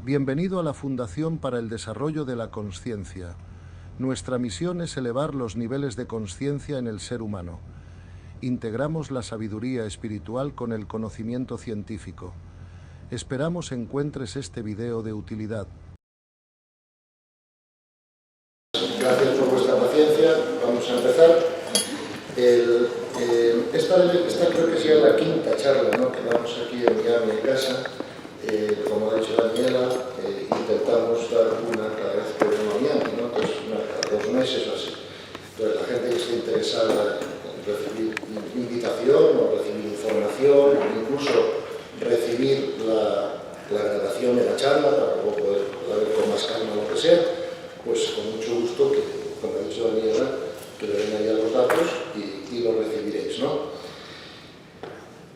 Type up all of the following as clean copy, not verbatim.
Bienvenido a la Fundación para el Desarrollo de la Consciencia. Nuestra misión es elevar los niveles de consciencia en el ser humano. Integramos la sabiduría espiritual con el conocimiento científico. Esperamos encuentres este video de utilidad. Gracias por vuestra paciencia. Vamos a empezar. Esta creo que sea la quinta charla, ¿no?, que damos aquí en mi casa. Como ha dicho Daniela, intentamos dar una cada vez por Miami, ¿no?, que es cada 2 meses o así. Entonces, la gente que esté interesada en recibir invitación o recibir información, incluso recibir la grabación de la charla para luego poder ver con más calma lo que sea, pues con mucho gusto, que, como ha dicho Daniela, que le den allá los datos y los recibiréis, ¿no?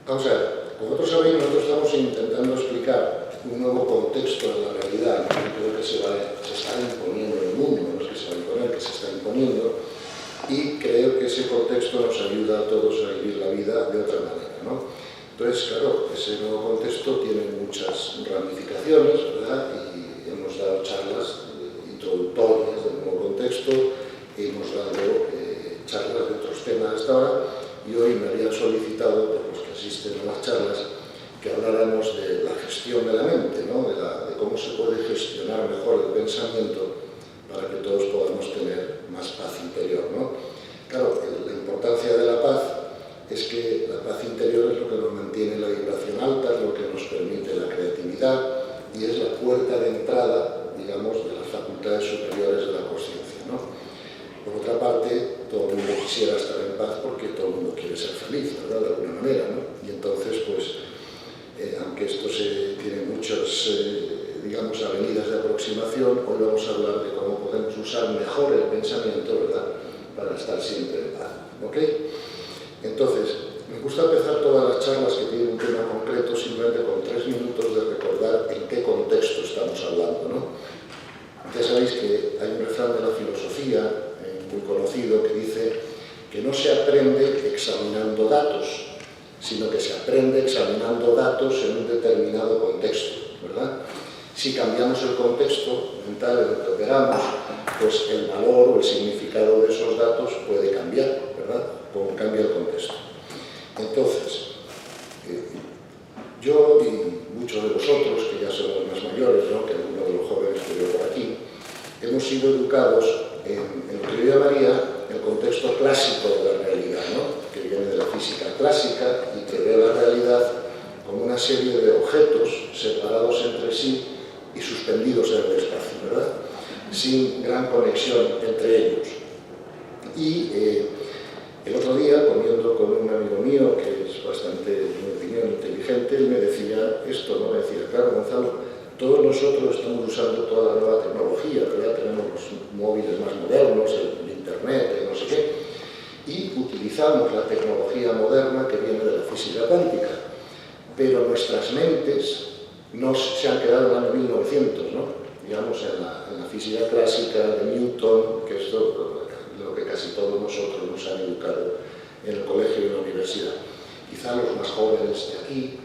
Vamos a ver. Como vosotros sabéis, nosotros estamos intentando explicar un nuevo contexto de la realidad, que creo que se está imponiendo en el mundo, no es que se va a imponer, que se está imponiendo, y creo que ese contexto nos ayuda a todos a vivir la vida de otra manera, ¿no? Entonces, claro, ese nuevo contexto tiene muchas ramificaciones, ¿verdad? Y hemos dado charlas introductorias del nuevo contexto, hemos dado charlas de otros temas hasta ahora, y hoy me habían solicitado, por los que asisten a las charlas, que habláramos de la gestión de la mente, ¿no?, de cómo se puede gestionar mejor el pensamiento para que todos podamos tener más paz interior, ¿no? Claro, la importancia de la paz es que la paz interior es lo que nos mantiene la vibración alta, es lo que nos permite la creatividad y es la puerta de entrada, digamos, de las facultades superiores de la consciencia, ¿no? Por otra parte, todo el mundo quisiera estar en paz porque todo el mundo quiere ser feliz, ¿verdad?, de alguna manera, ¿no? Y entonces, pues, aunque esto tiene muchas, digamos, avenidas de aproximación, hoy vamos a hablar de cómo podemos usar mejor el pensamiento, ¿verdad?, para estar siempre en paz, ¿ok? Entonces, me gusta empezar todas las charlas que tienen un tema concreto simplemente con 3 minutos de recordar en qué contexto estamos hablando, ¿no? Ya sabéis que hay un refrán de la filosofía muy conocido que dice que no se aprende examinando datos, sino que se aprende examinando datos en un determinado contexto, ¿verdad? Si cambiamos el contexto mental en el que operamos, pues el valor o el significado de esos datos puede cambiar, ¿verdad?, como cambia el contexto. Entonces, yo y muchos de vosotros, que ya somos más mayores, ¿no?, que algunos de los jóvenes que veo por aquí, hemos sido educados en lo que yo llamaría el contexto clásico de la realidad, ¿no?, que viene de la física clásica y que ve la realidad como una serie de objetos separados entre sí y suspendidos en el espacio, ¿verdad?, sin gran conexión entre ellos. Y el otro día, comiendo con un amigo mío, que es bastante, en mi opinión, inteligente, él me decía esto, ¿no? Me decía, claro, Gonzalo, todos nosotros estamos usando toda la nueva tecnología, ¿verdad? Tenemos los móviles más modernos, el internet, no sé qué, y utilizamos la tecnología moderna que viene de la física cuántica, pero nuestras mentes no se han quedado en el año 1900, ¿no? Digamos, en la física clásica de Newton, que es lo que casi todos nosotros nos han educado en el colegio y en la universidad. Quizá los más jóvenes de aquí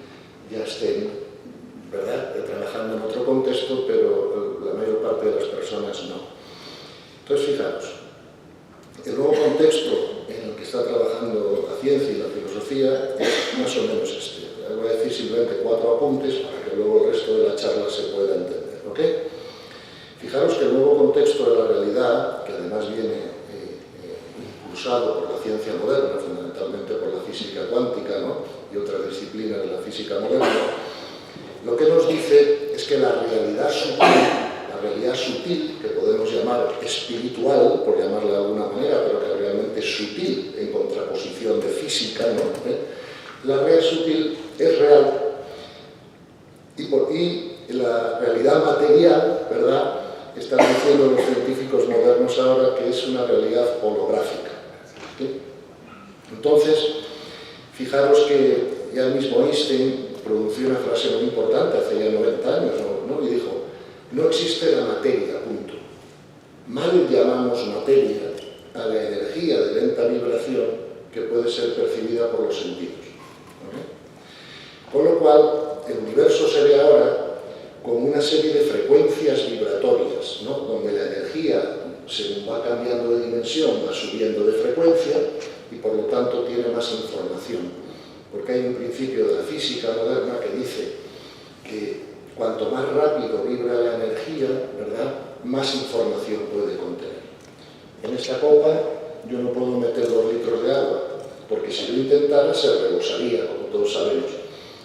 ya estén, ¿verdad?, trabajando en otro contexto, pero la mayor parte de las personas no. Entonces, fijaros, el nuevo contexto en el que está trabajando la ciencia y la filosofía es más o menos este. Voy a decir simplemente 4 apuntes para que luego el resto de la charla se pueda entender, ¿ok? Fijaros que el nuevo contexto de la realidad, que además viene impulsado por la ciencia moderna, fundamentalmente por la física cuántica, ¿no?, y otras disciplinas de la física moderna, lo que nos dice es que la realidad sutil, que podemos llamar espiritual, por llamarla de alguna manera, pero que realmente es sutil en contraposición de física, ¿no?, la realidad sutil es real y la realidad material, ¿verdad?, están diciendo los científicos modernos ahora que es una realidad holográfica, ¿sí? Entonces, fijaros que ya el mismo Einstein pronunció una frase muy importante hace ya 90 años, ¿no?, y dijo, no existe la materia, punto. Mal llamamos materia a la energía de lenta vibración que puede ser percibida por los sentidos, ¿no? Con lo cual, el universo se ve ahora como una serie de frecuencias vibratorias, ¿no? Donde la energía, según va cambiando de dimensión, va subiendo de frecuencia y por lo tanto tiene más información. Porque hay un principio de la física moderna que dice que cuanto más rápido vibra la energía, ¿verdad?, más información puede contener. En esta copa yo no puedo meter 2 litros de agua, porque si yo intentara se rebosaría, como todos sabemos.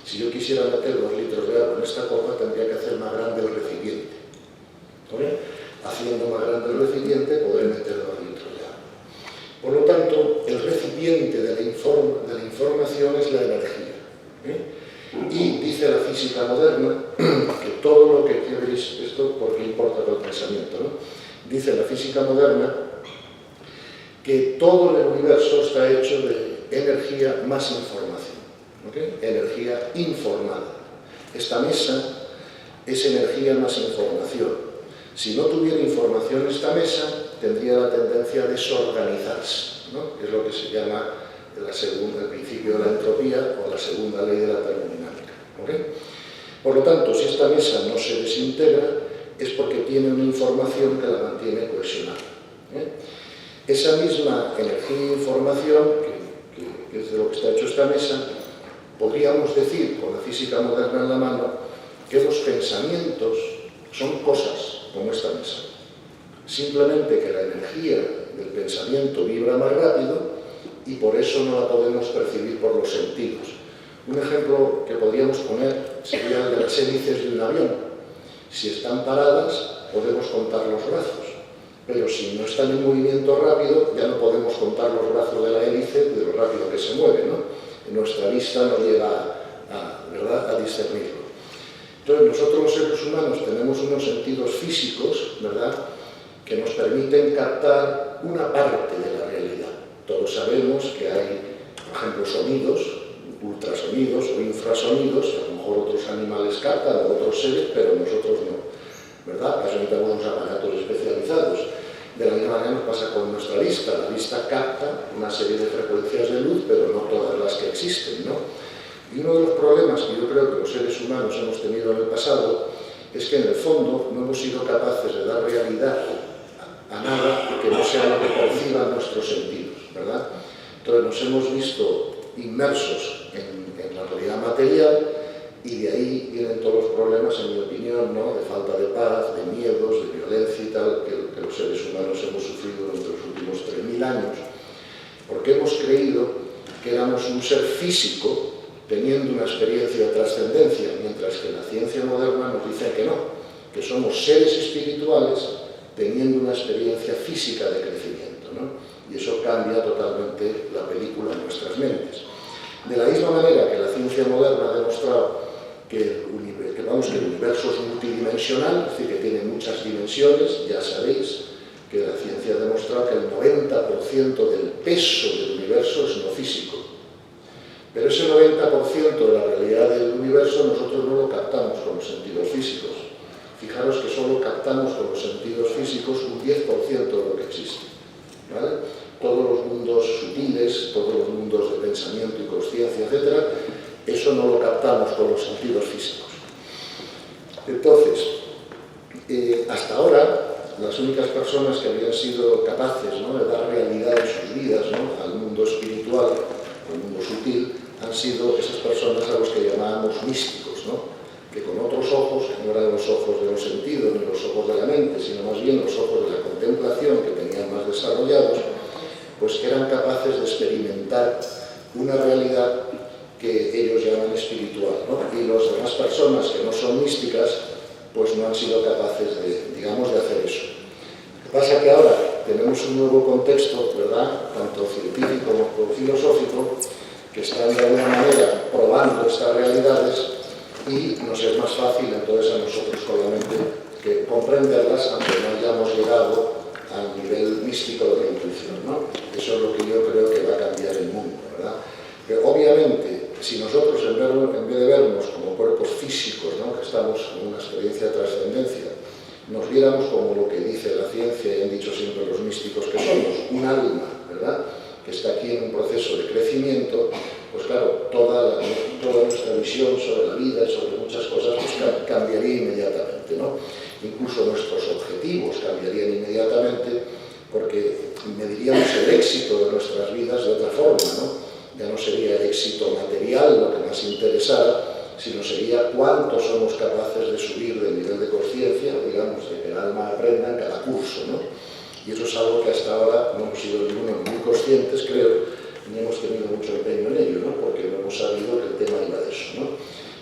Si yo quisiera meter 2 litros de agua en esta copa, tendría que hacer más grande el recipiente. ¿Vale? Haciendo más grande el recipiente, podré meter 2 litros de agua. Por lo tanto, el recipiente de la información es la energía. Y dice la física moderna que todo lo que veréis, esto porque importa para el pensamiento, ¿no? Dice la física moderna que todo el universo está hecho de energía más información, ¿okay? Energía informada. Esta mesa es energía más información. Si no tuviera información esta mesa, tendría la tendencia a desorganizarse, ¿no? Que es lo que se llama el principio de la entropía o la segunda ley de la termodinámica. ¿Okay? Por lo tanto, si esta mesa no se desintegra, es porque tiene una información que la mantiene cohesionada. Esa misma energía e información, que es de lo que está hecho esta mesa, podríamos decir, con la física moderna en la mano, que los pensamientos son cosas como esta mesa. Simplemente que la energía del pensamiento vibra más rápido y por eso no la podemos percibir por los sentidos. Un ejemplo que podríamos poner sería el de las hélices de un avión. Si están paradas, podemos contar los brazos, pero si no están en movimiento rápido, ya no podemos contar los brazos de la hélice de lo rápido que se mueve, ¿no? Nuestra vista nos lleva a discernirlo. Entonces, nosotros los seres humanos tenemos unos sentidos físicos, ¿verdad?, que nos permiten captar una parte de la realidad. Todos sabemos que hay, por ejemplo, sonidos, ultrasonidos o infrasonidos, que a lo mejor otros animales captan o otros seres, pero nosotros no, ¿verdad? Para eso necesitamos unos aparatos especializados. De la misma manera nos pasa con nuestra vista. La vista capta una serie de frecuencias de luz, pero no todas las que existen, ¿no? Y uno de los problemas que yo creo que los seres humanos hemos tenido en el pasado es que en el fondo no hemos sido capaces de dar realidad a nada que no sea lo que perciban nuestros sentidos, ¿verdad? Entonces nos hemos visto inmersos en la realidad material y de ahí vienen todos los problemas, en mi opinión, ¿no?, de falta de paz, de miedos, de violencia y tal, que los seres humanos hemos sufrido durante los últimos 3000 años, porque hemos creído que éramos un ser físico teniendo una experiencia de trascendencia, mientras que la ciencia moderna nos dice que no, que somos seres espirituales teniendo una experiencia física de crecimiento, ¿no? Y eso cambia totalmente la película en nuestras mentes. De la misma manera que la ciencia moderna ha demostrado que el universo es multidimensional, es decir, que tiene muchas dimensiones, ya sabéis que la ciencia ha demostrado que el 90% del peso del universo es no físico. Pero ese 90% de la realidad del universo nosotros no lo captamos con los sentidos físicos. Fijaros que solo captamos con los sentidos físicos un 10% de lo que existe, ¿vale? Todos los mundos sutiles, todos los mundos de pensamiento y consciencia, etc., eso no lo captamos con los sentidos físicos. Entonces, hasta ahora, las únicas personas que habían sido capaces, ¿no?, de dar realidad en sus vidas, ¿no?, al mundo espiritual, al mundo sutil, han sido esas personas a los que llamábamos místicos, ¿no?, que con otros ojos, que no eran los ojos de los sentidos ni los ojos de la mente, sino más bien los ojos de la contemplación, que tenían más desarrollados, pues que eran capaces de experimentar una realidad que ellos llaman espiritual, ¿no? Y las demás personas que no son místicas, pues no han sido capaces de, digamos, de hacer eso. Lo que pasa es que ahora tenemos un nuevo contexto, ¿verdad?, tanto científico como filosófico, que están de alguna manera probando estas realidades y nos es más fácil entonces a nosotros solamente que comprenderlas, aunque no hayamos llegado al nivel místico de la intuición, ¿no? Eso es lo que yo creo que va a cambiar el mundo, ¿verdad? Pero obviamente, si nosotros en vez de vernos como cuerpos físicos, ¿no?, que estamos en una experiencia de trascendencia, nos viéramos como lo que dice la ciencia y han dicho siempre los místicos que somos, un alma, ¿verdad?, que está aquí en un proceso de crecimiento, pues claro, toda toda nuestra visión sobre la vida, sobre muchas cosas, pues cambiaría inmediatamente, ¿no? Incluso nuestros objetivos cambiarían inmediatamente, porque mediríamos el éxito de nuestras vidas de otra forma, ¿no? Ya no sería el éxito material lo que más interesara, sino sería cuánto somos capaces de subir del nivel de conciencia, digamos, de que el alma aprenda en cada curso, ¿no? Y eso es algo que hasta ahora no hemos sido ninguno muy conscientes, creo, ni hemos tenido mucho empeño en ello, ¿no? Porque no hemos sabido que el tema iba de eso, ¿no?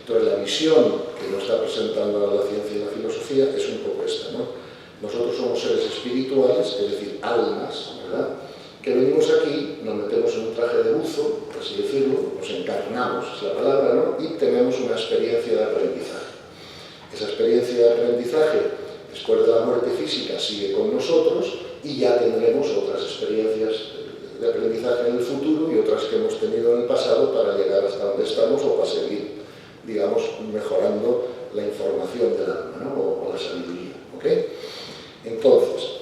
Entonces, la visión que nos está presentando la ciencia y la filosofía es un poco esta, ¿no? Nosotros somos seres espirituales, es decir, almas, ¿verdad?, que venimos aquí, nos metemos en un traje de buzo, por así decirlo, nos encarnamos, es la palabra, ¿no?, y tenemos una experiencia de aprendizaje. Esa experiencia de aprendizaje, después de la muerte física, sigue con nosotros y ya tendremos otras experiencias de aprendizaje en el futuro y otras que hemos tenido en el pasado para llegar hasta donde estamos o para seguir, digamos, mejorando la información del alma, ¿no?, o la sabiduría, ¿ok? Entonces,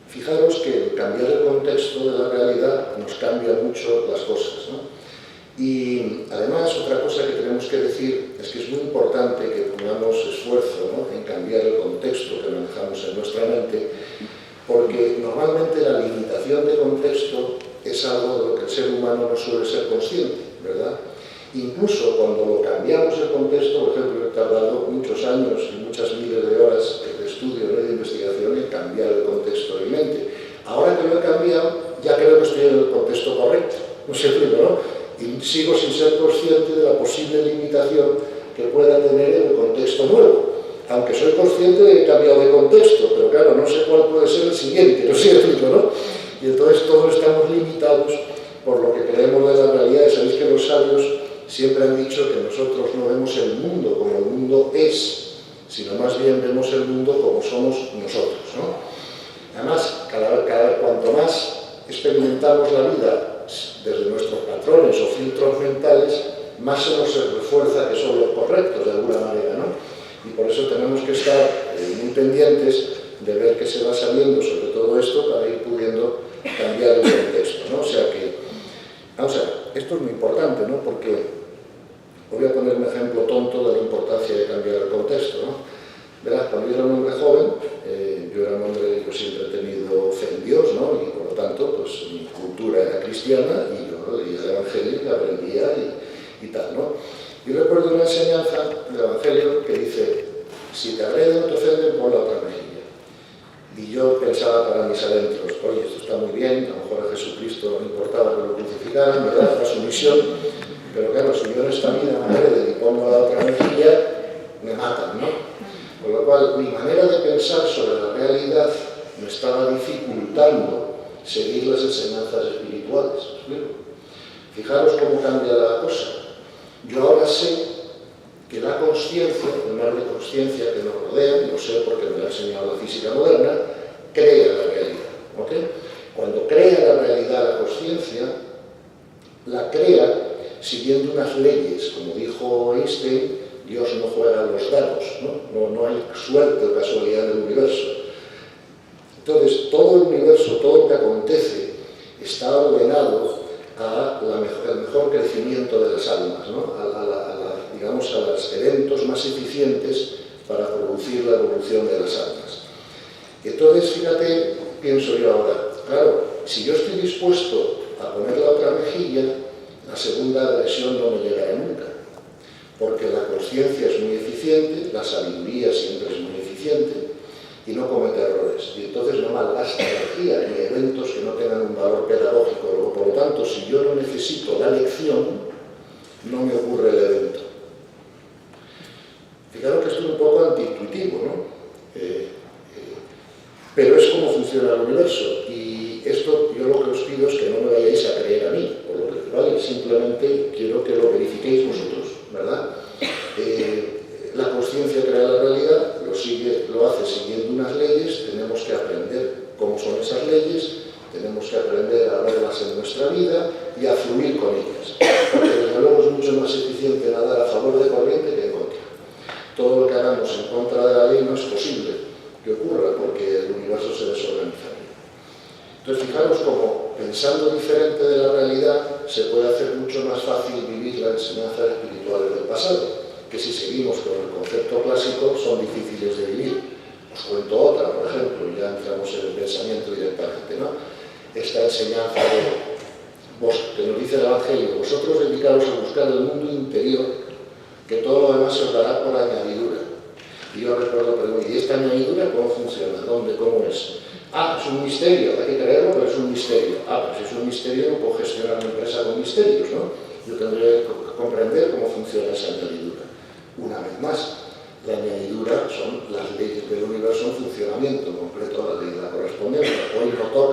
fijaros que el cambiar el contexto de la realidad nos cambia mucho las cosas, ¿no? Y además, otra cosa que tenemos que decir es que es muy importante que pongamos esfuerzo, ¿no?, en cambiar el contexto que manejamos en nuestra mente, porque normalmente la limitación de contexto es algo de lo que el ser humano no suele ser consciente, ¿verdad? Incluso cuando lo cambiamos el contexto, por ejemplo, he tardado muchos años y muchas miles de horas de estudio y de investigación en cambiar el contexto de mi mente. Ahora que lo he cambiado, ya creo que estoy en el contexto correcto, no sé, ¿no? Y sigo sin ser consciente de la posible limitación que pueda tener en el contexto nuevo. Aunque soy consciente de que he cambiado de contexto, pero claro, no sé cuál puede ser el siguiente, no sé, ¿no? Y entonces todos estamos limitados por lo que creemos de la realidad. Y sabéis que los sabios siempre han dicho que nosotros no vemos el mundo como el mundo es, sino más bien vemos el mundo como somos nosotros, ¿no? Además, cuanto más experimentamos la vida desde nuestros patrones o filtros mentales, más se nos refuerza que son los correctos de alguna manera, ¿no? Y por eso tenemos que estar muy pendientes de ver qué se va saliendo sobre todo esto para ir pudiendo cambiar el contexto, ¿no? O sea que, vamos a ver, esto es muy importante, ¿no? Porque os voy a poner un ejemplo tonto de la importancia de cambiar el contexto, ¿no? Verás, cuando yo era un hombre joven, yo siempre he tenido fe en Dios, ¿no? Y por lo tanto, pues mi cultura era cristiana y yo leía el Evangelio y aprendía y tal, ¿no? Y recuerdo una enseñanza del Evangelio que dice: si te agreden o te ofenden, pon la otra mejilla. Y yo pensaba para mis adentros, oye, esto está muy bien, a lo mejor a Jesucristo no importaba que lo crucificaran, ¿verdad?, era su misión, pero claro, si yo en esta vida me agreden y pongo la otra mejilla, me matan, ¿no? Con lo cual, mi manera de pensar sobre la realidad me estaba dificultando seguir las enseñanzas espirituales. Fijaros cómo cambia la cosa. Yo ahora sé que la consciencia, el mar de consciencia que nos rodea, y lo sé porque me lo ha enseñado la física moderna, crea la realidad, ¿ok? Cuando crea la realidad la consciencia, la crea siguiendo unas leyes, como dijo Einstein: Dios no juega los dados, no hay suerte o casualidad en el universo. Entonces, todo el universo, todo lo que acontece, está ordenado al mejor crecimiento de las almas, ¿no? Digamos, a los eventos más eficientes para producir la evolución de las almas. Entonces, fíjate, pienso yo ahora, claro, si yo estoy dispuesto a poner la otra mejilla, la segunda agresión no me llegará nunca. Porque la conciencia es muy eficiente, la sabiduría siempre es muy eficiente y no comete errores. Y entonces no malgasta energía ni eventos que no tengan un valor pedagógico. Por lo tanto, si yo no necesito la lección, no me ocurre el evento. Fijaros que esto es un poco antiintuitivo, ¿no? Pero es como funciona el universo. Y esto yo lo que os pido es que no me vayáis a creer a mí, por lo que vale, simplemente quiero que lo verifiquéis vosotros, ¿verdad? La consciencia crea la realidad, lo hace siguiendo unas leyes, tenemos que aprender cómo son esas leyes, tenemos que aprender a verlas en nuestra vida y a fluir con ellas. Porque desde luego es mucho más eficiente nadar a favor de corriente que en contra. Todo lo que hagamos en contra de la ley no es posible que ocurra, porque el universo se desorganizaría. Entonces, fijaros cómo pensando diferente de la realidad, se puede hacer mucho más fácil vivir la enseñanza espiritual del pasado, que si seguimos con el concepto clásico son difíciles de vivir. Os cuento otra, por ejemplo, ya entramos en el pensamiento directamente, ¿no? Esta enseñanza que nos dice el Evangelio: vosotros dedicaros a buscar el mundo interior, que todo lo demás se os dará por añadidura. Y yo recuerdo preguntar: ¿y esta añadidura cómo funciona? ¿Dónde? ¿Cómo es? Es un misterio, hay que creerlo, pero es un misterio. Pues si es un misterio, no puedo gestionar una empresa con misterios, ¿no? Yo tendré que comprender cómo funciona esa añadidura. Una vez más, la añadidura son las leyes del universo en funcionamiento, en concreto la ley de la correspondencia. Hoy no toca